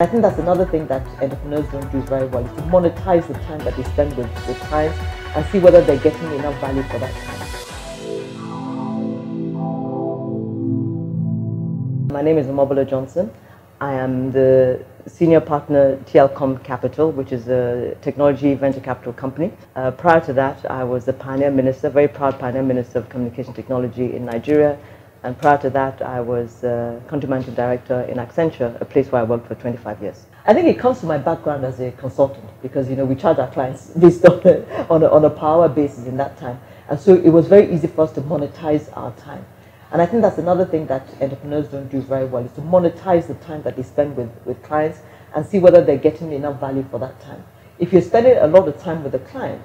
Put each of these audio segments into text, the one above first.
I think that's another thing that entrepreneurs don't do very well, is to monetize the time that they spend with clients and see whether they're getting enough value for that time. My name is Omobola Johnson. I am the senior partner at TLCom Capital, which is a technology venture capital company. Prior to that, I was the pioneer minister, very proud pioneer minister of communication technology in Nigeria. And prior to that, I was country managing director in Accenture, a place where I worked for 25 years. I think it comes from my background as a consultant, because we charge our clients based on a per hour basis in that time. And so it was very easy for us to monetize our time. And I think that's another thing that entrepreneurs don't do very well, is to monetize the time that they spend with clients and see whether they're getting enough value for that time. If you're spending a lot of time with a client,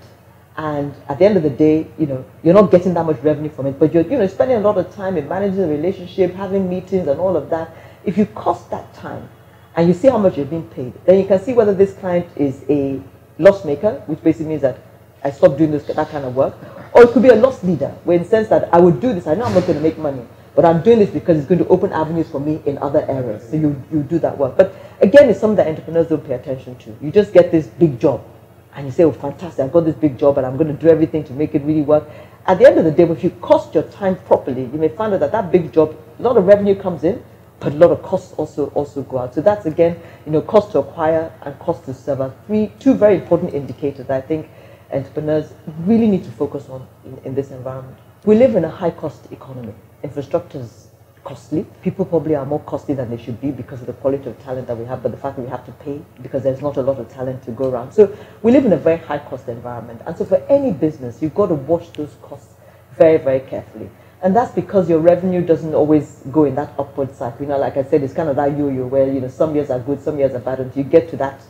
and at the end of the day, you're not getting that much revenue from it, but you're spending a lot of time in managing the relationship, having meetings and all of that. If you cost that time and you see how much you're being paid, then you can see whether this client is a loss maker, which basically means that I stopped doing that kind of work, or it could be a loss leader, where in the sense that I would do this, I know I'm not going to make money, but I'm doing this because it's going to open avenues for me in other areas. So you do that work. But again, it's something that entrepreneurs don't pay attention to. You just get this big job, and you say, oh, fantastic, I've got this big job and I'm going to do everything to make it really work. At the end of the day, if you cost your time properly, you may find out that big job, a lot of revenue comes in, but a lot of costs also go out. So that's, again, cost to acquire and cost to serve are two very important indicators that I think entrepreneurs really need to focus on in this environment. We live in a high-cost economy. Infrastructure is costly. People probably are more costly than they should be because of the quality of talent that we have, but the fact that we have to pay because there's not a lot of talent to go around. So we live in a very high cost environment. And so for any business, you've got to watch those costs very, very carefully. And that's because your revenue doesn't always go in that upward cycle. Like I said, it's kind of that yo-yo where, some years are good, some years are bad, until you get to that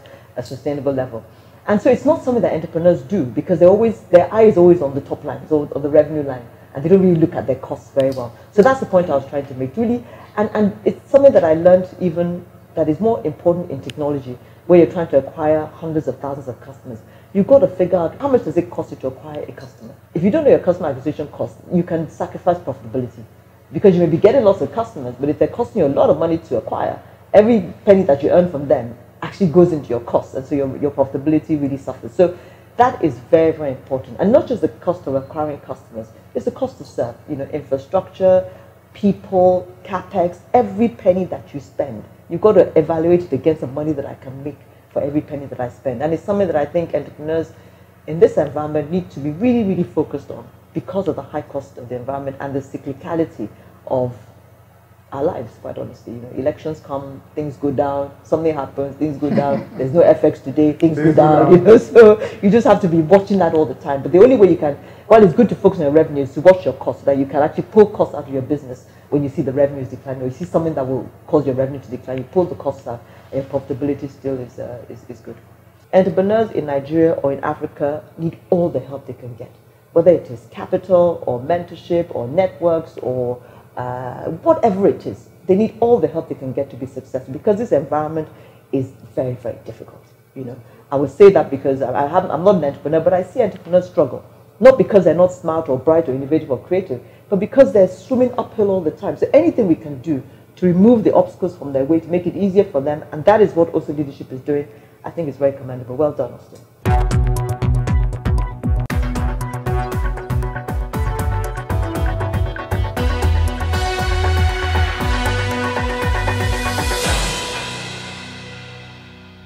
sustainable level. And so it's not something that entrepreneurs do because their eye is always on the top line, so on the revenue line. And they don't really look at their costs very well. So that's the point I was trying to make, really. And it's something that I learned even that is more important in technology, where you're trying to acquire hundreds of thousands of customers. You've got to figure out how much does it cost you to acquire a customer. If you don't know your customer acquisition cost, you can sacrifice profitability. Because you may be getting lots of customers, but if they're costing you a lot of money to acquire, every penny that you earn from them actually goes into your costs, and so your profitability really suffers. So that is very, very important. And not just the cost of acquiring customers, it's the cost to serve. Infrastructure, people, capex, every penny that you spend, you've got to evaluate it against the money that I can make for every penny that I spend. And it's something that I think entrepreneurs in this environment need to be really, really focused on because of the high cost of the environment and the cyclicality of our lives, quite honestly. Elections come, things go down, something happens, things go down, there's no FX today, things go down, so you just have to be watching that all the time. But the only way you can, while it's good to focus on your revenue, is to watch your costs so that you can actually pull costs out of your business when you see the revenues decline, or you see something that will cause your revenue to decline, you pull the costs out, and your profitability still is good. Entrepreneurs in Nigeria or in Africa need all the help they can get, whether it is capital or mentorship or networks or whatever it is. They need all the help they can get to be successful, because this environment is very, very difficult. I would say that because I'm not an entrepreneur, but I see entrepreneurs struggle. Not because they're not smart or bright or innovative or creative, but because they're swimming uphill all the time. So anything we can do to remove the obstacles from their way, to make it easier for them, and that is what also leadership is doing, I think is very commendable. Well done, Austin.